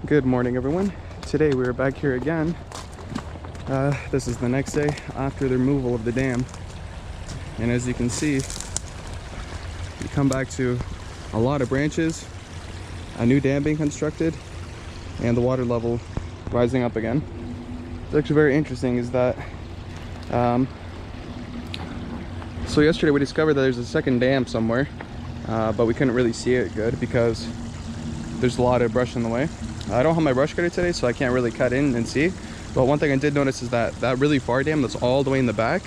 Good morning, everyone. Today we are back here again. This is the next day after the removal of the dam, and as you can see, you come back to a lot of branches, a new dam being constructed, and the water level rising up again. It's actually very interesting is that so yesterday we discovered that there's a second dam somewhere, but we couldn't really see it good because there's a lot of brush in the way. I don't have my brush cutter today, so I can't really cut in and see. But one thing I did notice is that that really far dam that's all the way in the back,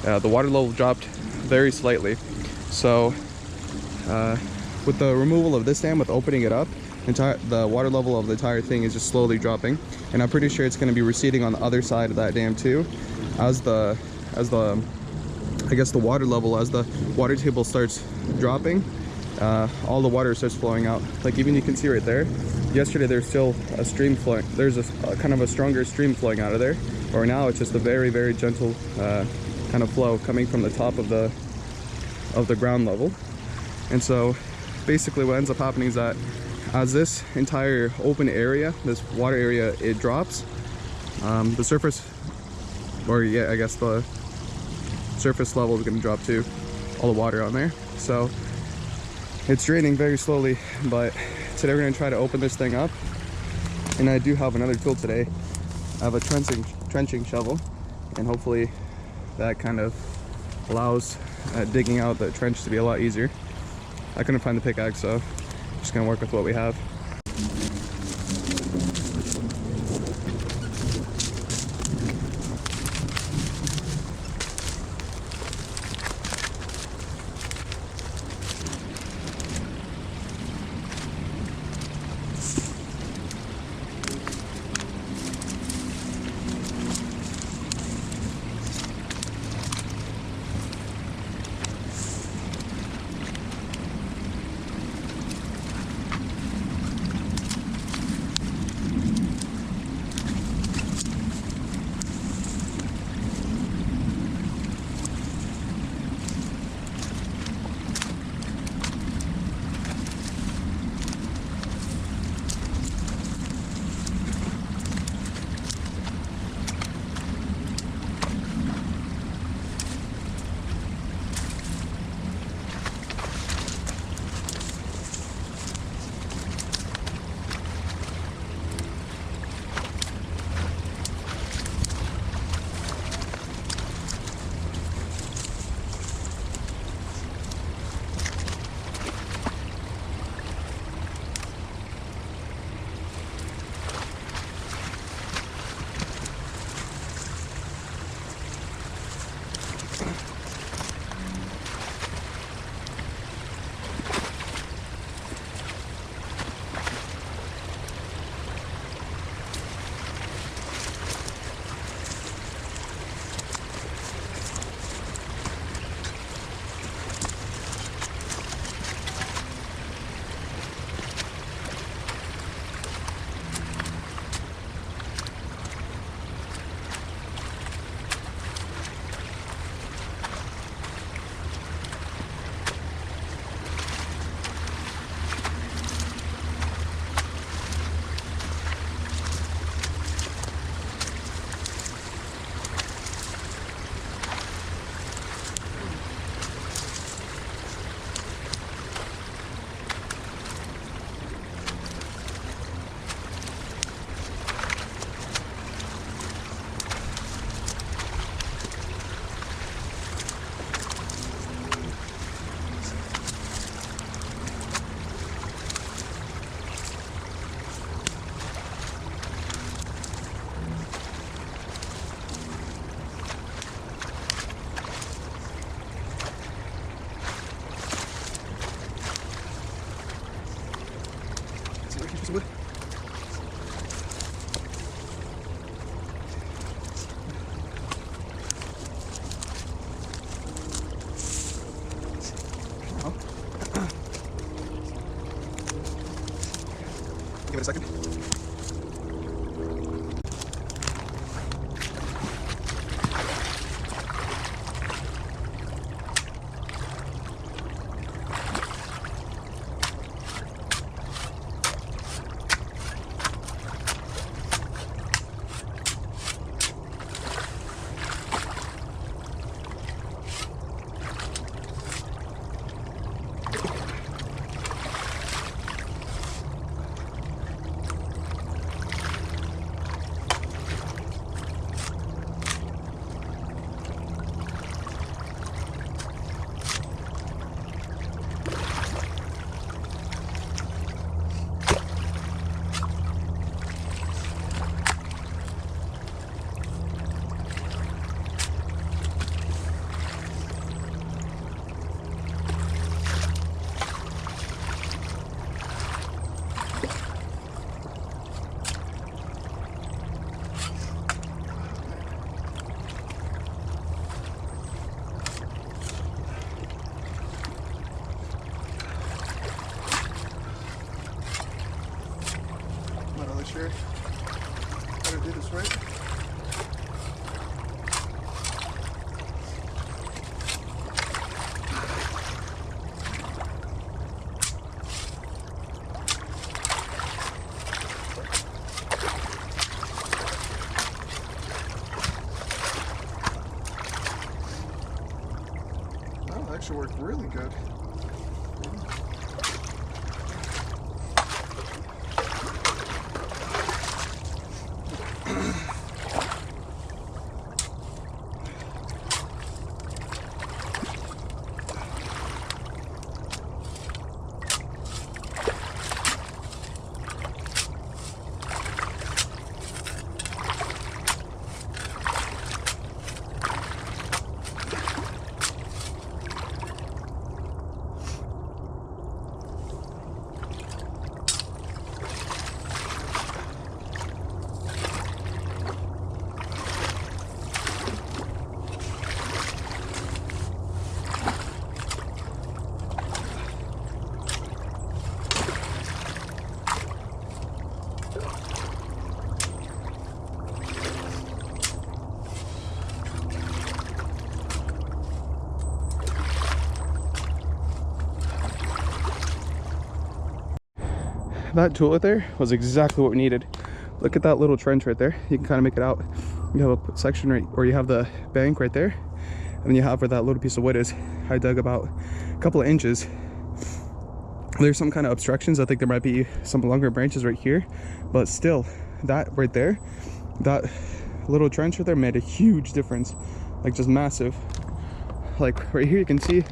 the water level dropped very slightly. So with the removal of this dam, with opening it up, the water level of the entire thing is just slowly dropping. And I'm pretty sure it's going to be receding on the other side of that dam too, as the I guess the water level, as the water table starts dropping, all the water starts flowing out. Like even you can see right there, yesterday there's still a stream flowing, there's a kind of a stronger stream flowing out of there, or now it's just a very, very gentle kind of flow coming from the top of the ground level. And so basically what ends up happening is that as this entire open area, this water area, it drops, the surface, or yeah, I guess the surface level is going to drop too, all the water on there. So it's draining very slowly, but today we're going to try to open this thing up. And I do have another tool today. I have a trenching shovel, and hopefully that kind of allows digging out the trench to be a lot easier. I couldn't find the pickaxe, so I'm just going to work with what we have. Give it a second. not sure how to do this right. That actually worked really good. That tool right there was exactly what we needed. Look at that little trench right there. You can kind of make it out. You have a section right where you have the bank right there, and then you have where that little piece of wood is. I dug about a couple of inches. There's some kind of obstructions. I think there might be some longer branches right here, but still, that right there, that little trench right there made a huge difference, like just massive. Like right here you can see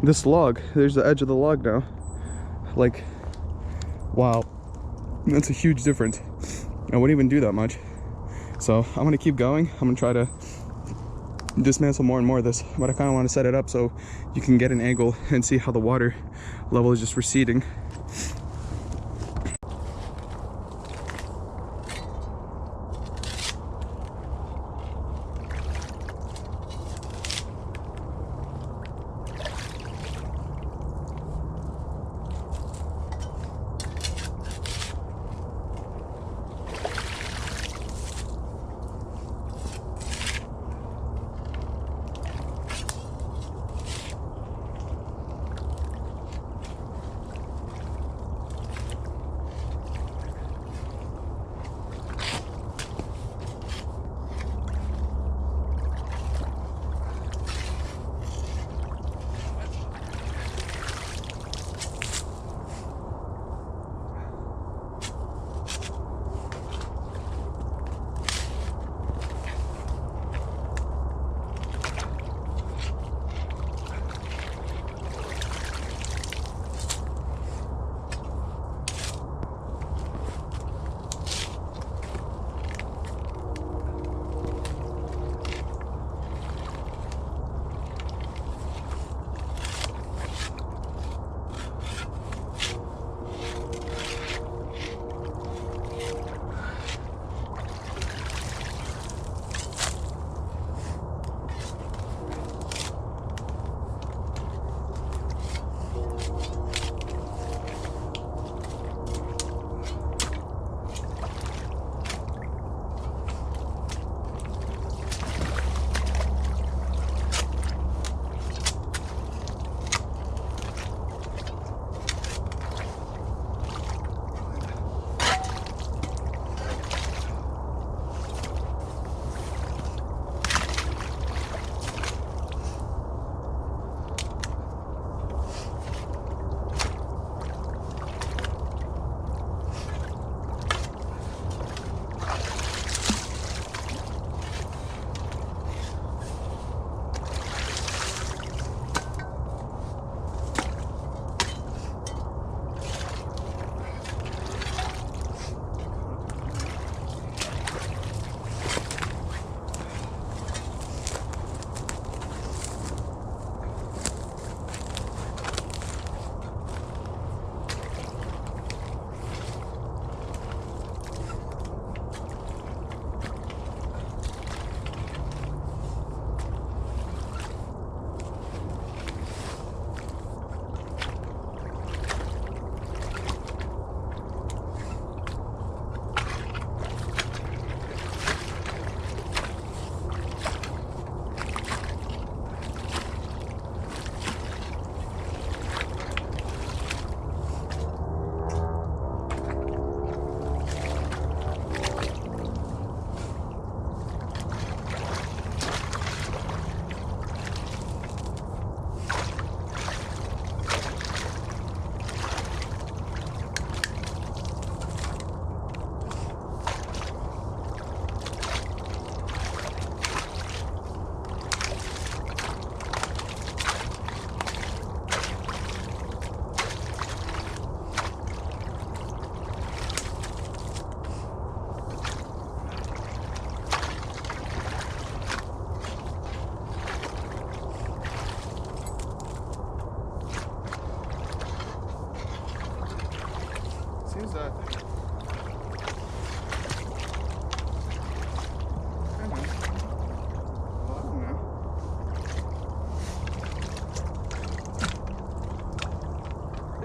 this log. There's the edge of the log now. Like, wow, that's a huge difference. I wouldn't even do that much. So I'm gonna keep going. I'm gonna try to dismantle more and more of this, but I kind of want to set it up so you can get an angle and see how the water level is just receding.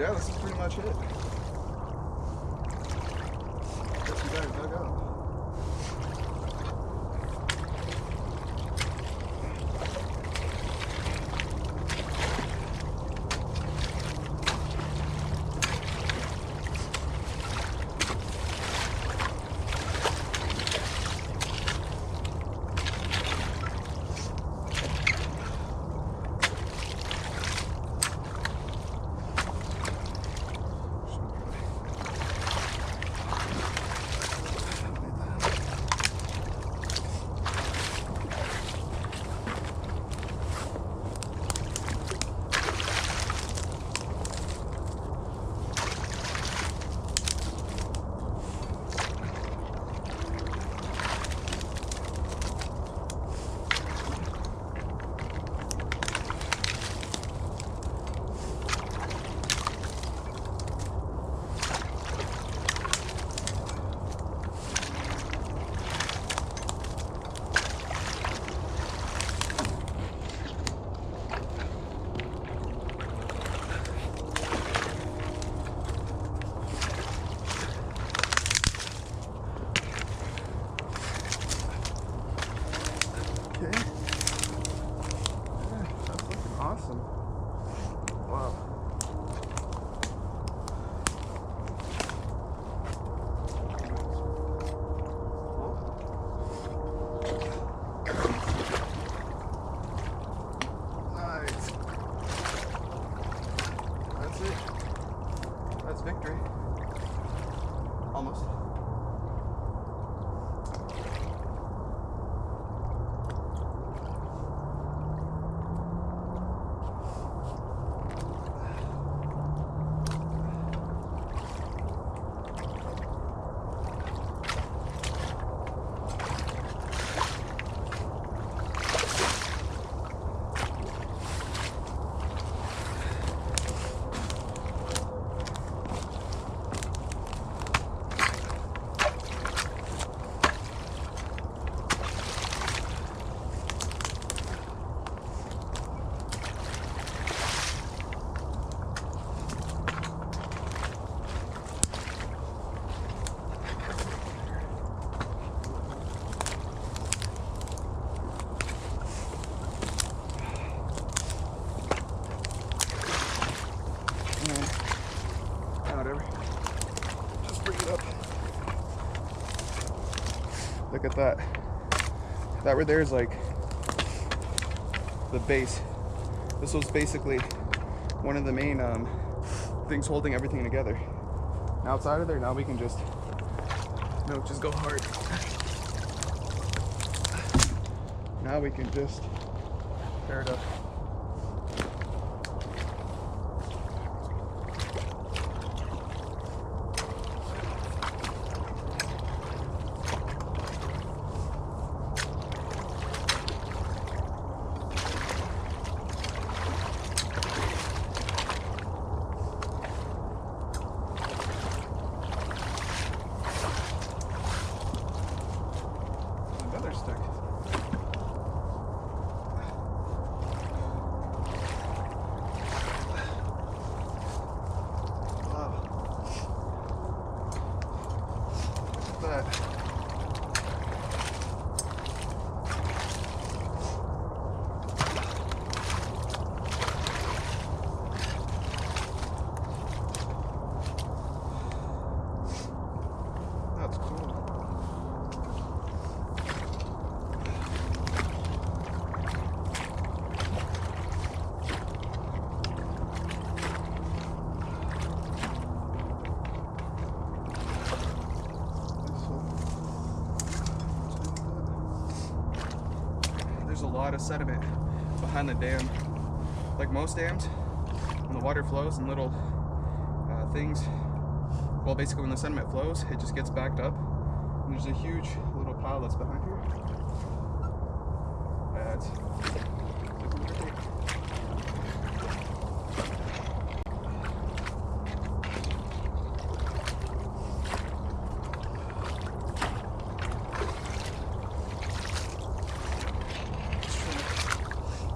Yeah, this is pretty much it. Guess we got it dug out. Awesome. Wow. Nice. That's it. That's victory. Almost. Whatever. Just bring it up. Look at that. That right there is like the base. This was basically one of the main things holding everything together. And outside of there, now we can just, just go hard. Now we can just tear it up. That's cool. There's a lot of sediment behind the dam. Like most dams, when the water flows and little things, well, basically when the sediment flows, it just gets backed up. And there's a huge little pile that's behind here. That's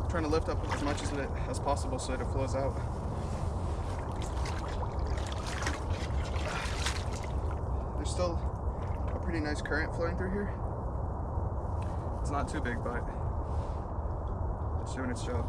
trying to lift up as much as possible so that it flows out. still a pretty nice current flowing through here. It's not too big, but it's doing its job.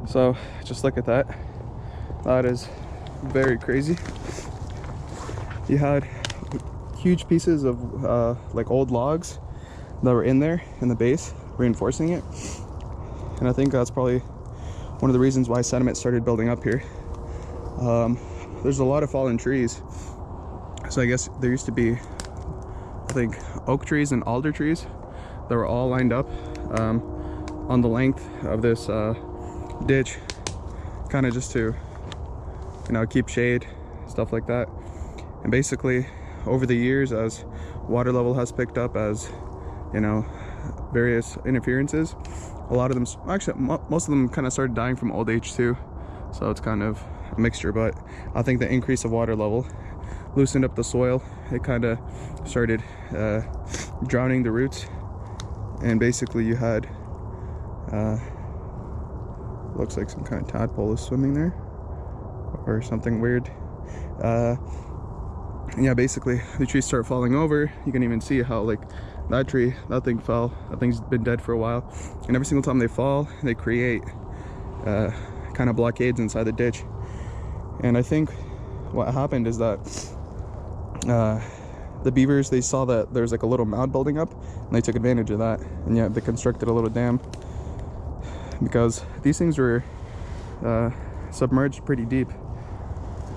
So just look at that. That is very crazy. You had huge pieces of like old logs that were in there in the base, reinforcing it. And I think that's probably one of the reasons why sediment started building up here. There's a lot of fallen trees. So I guess there used to be, I think, oak trees and alder trees that were all lined up on the length of this ditch, kind of just to, you know, keep shade, stuff like that. And basically over the years, as water level has picked up, as you know, various interferences, a lot of them, actually most of them, kind of started dying from old age too. So it's kind of a mixture, but I think the increase of water level loosened up the soil. It kind of started drowning the roots, and basically you had looks like some kind of tadpole is swimming there. or something weird. Yeah, basically the trees start falling over. You can even see how like that tree, that thing fell. That thing's been dead for a while, and every single time they fall, they create kind of blockades inside the ditch. And I think what happened is that the beavers, they saw that there's like a little mound building up, and they took advantage of that, and yeah, they constructed a little dam, because these things were submerged pretty deep.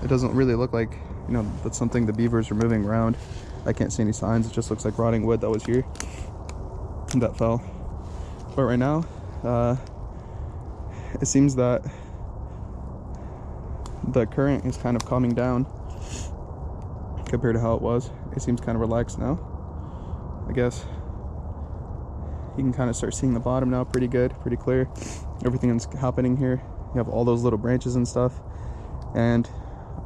It doesn't really look like, you know, that's something the beavers are moving around. I can't see any signs. It just looks like rotting wood that was here and that fell. But right now it seems that the current is kind of calming down compared to how it was. It seems kind of relaxed now. I guess you can kind of start seeing the bottom now pretty good, pretty clear. Everything that's happening here. You have all those little branches and stuff, and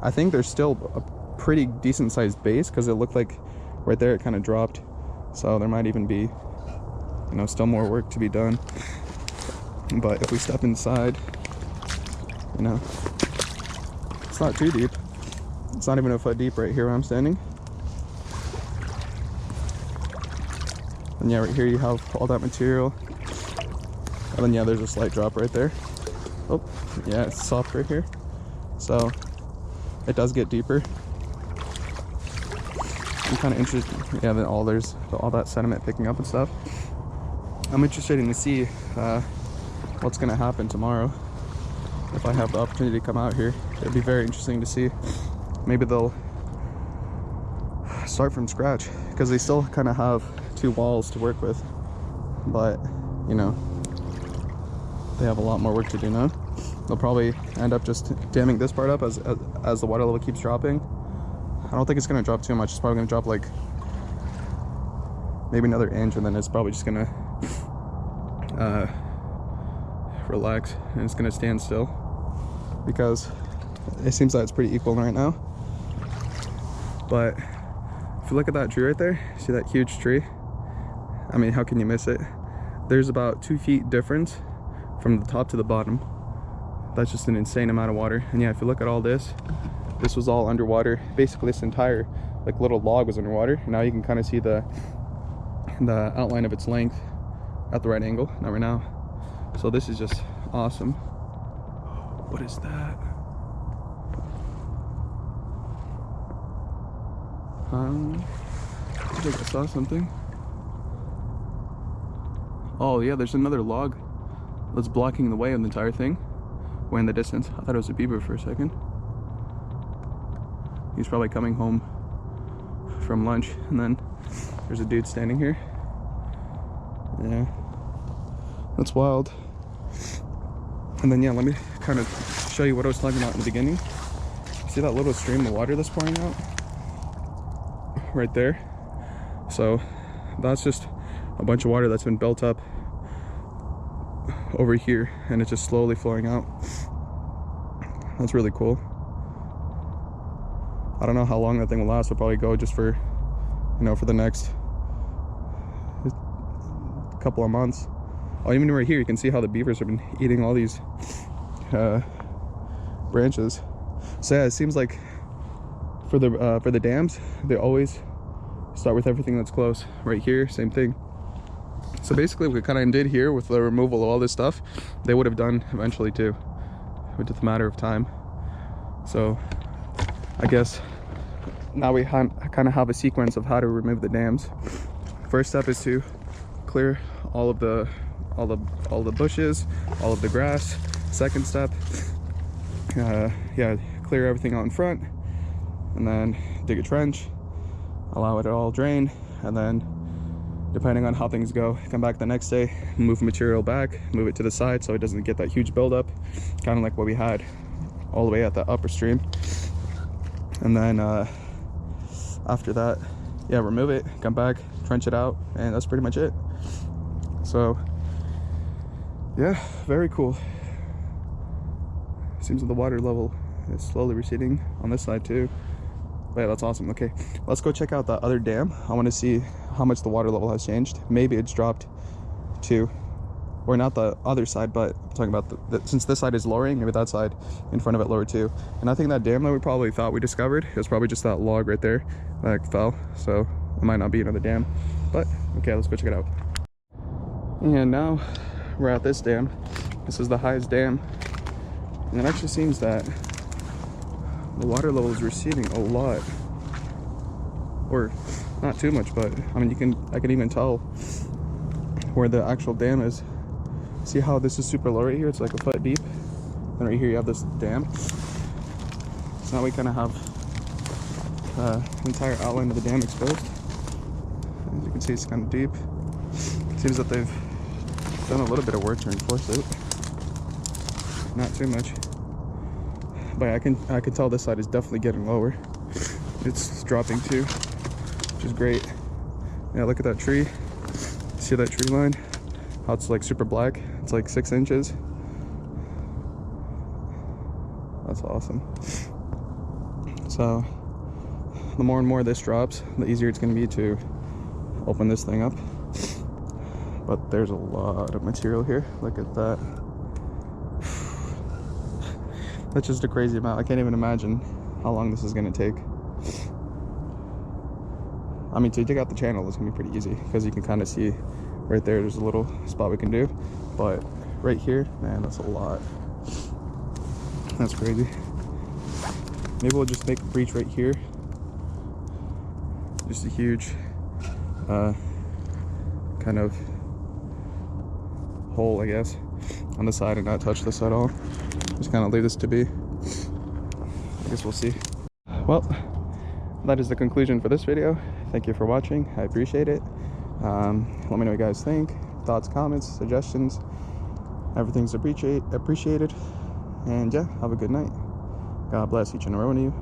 I think there's still a pretty decent sized base, because it looked like right there it kind of dropped, so there might even be, you know, still more work to be done. But if we step inside, you know, it's not too deep. It's not even a foot deep right here where I'm standing. And yeah, right here you have all that material, and then yeah, there's a slight drop right there. Oh yeah, it's soft right here, so it does get deeper. I'm kind of interested, yeah, then there's all that sediment picking up and stuff. I'm interested in to see what's gonna happen tomorrow if I have the opportunity to come out here. It'd be very interesting to see. Maybe they'll start from scratch, because they still kind of have 2 walls to work with, but you know, they have a lot more work to do now. They'll probably end up just damming this part up as the water level keeps dropping. I don't think it's going to drop too much. It's probably going to drop like maybe another inch, and then it's probably just going to relax, and it's going to stand still, because it seems that it's pretty equal right now. But if you look at that tree right there, see that huge tree? I mean, how can you miss it? There's about 2 feet difference from the top to the bottom. That's just an insane amount of water. And yeah, if you look at all this was all underwater. Basically this entire like little log was underwater. Now you can kind of see the outline of its length at the right angle, not right now. So this is just awesome. What is that? I think I saw something. Oh yeah, there's another log that's blocking the way of the entire thing. Way in the distance. I thought it was a beaver for a second. He's probably coming home from lunch, and then there's a dude standing here. Yeah, that's wild. And then yeah, let me kind of show you what I was talking about in the beginning. See that little stream of water that's pouring out right there? So that's just a bunch of water that's been built up over here, and it's just slowly flowing out. That's really cool. I don't know how long that thing will last. It'll probably go just for, you know, for the next couple of months. Oh, even right here you can see how the beavers have been eating all these branches. So yeah, it seems like for the dams, they always start with everything that's close. Right here, same thing. So basically what we kind of did here with the removal of all this stuff, they would have done eventually too. It's just a matter of time. So I guess now we kind of have a sequence of how to remove the dams. First step is to clear all the bushes, all of the grass. Second step, yeah, clear everything out in front, and then dig a trench, allow it to all drain, and then depending on how things go, come back the next day, move material back, move it to the side so it doesn't get that huge buildup, kind of like what we had all the way at the upper stream. And then after that, yeah, remove it, come back, trench it out, and that's pretty much it. So yeah, very cool. Seems that the water level is slowly receding on this side too. But yeah, that's awesome. Okay, let's go check out that other dam. I want to see how much the water level has changed. Maybe it's dropped too. or not the other side, but I'm talking about since this side is lowering, maybe that side in front of it lower too. And I think that dam that we probably thought we discovered, it was probably just that log right there that fell. So it might not be another dam, but okay, let's go check it out. And now we're at this dam. This is the highest dam, and it actually seems that the water level is receding a lot, or not too much, but I mean, I can even tell where the actual dam is. See how this is super low right here? It's like a foot deep. And right here you have this dam. So now we kind of have the entire outline of the dam exposed. As you can see, it's kind of deep. It seems that they've done a little bit of work to reinforce it. Not too much. But I can tell this side is definitely getting lower. It's dropping too, which is great. Yeah, look at that tree. See that tree line? How it's like super black. It's like 6 inches. That's awesome. So the more and more this drops, the easier it's going to be to open this thing up. But there's a lot of material here. Look at that. That's just a crazy amount. I can't even imagine how long this is going to take. I mean, to dig out the channel is going to be pretty easy because you can kind of see right there, there's a little spot we can do. But right here, man, that's a lot. That's crazy. Maybe we'll just make a breach right here. Just a huge kind of hole, I guess, on the side and not touch this at all. Just kind of leave this to be. I guess we'll see. Well, that is the conclusion for this video. Thank you for watching. I appreciate it. Let me know what you guys think. Thoughts, comments, suggestions. Everything's appreciated. And yeah, have a good night. God bless each and every one of you.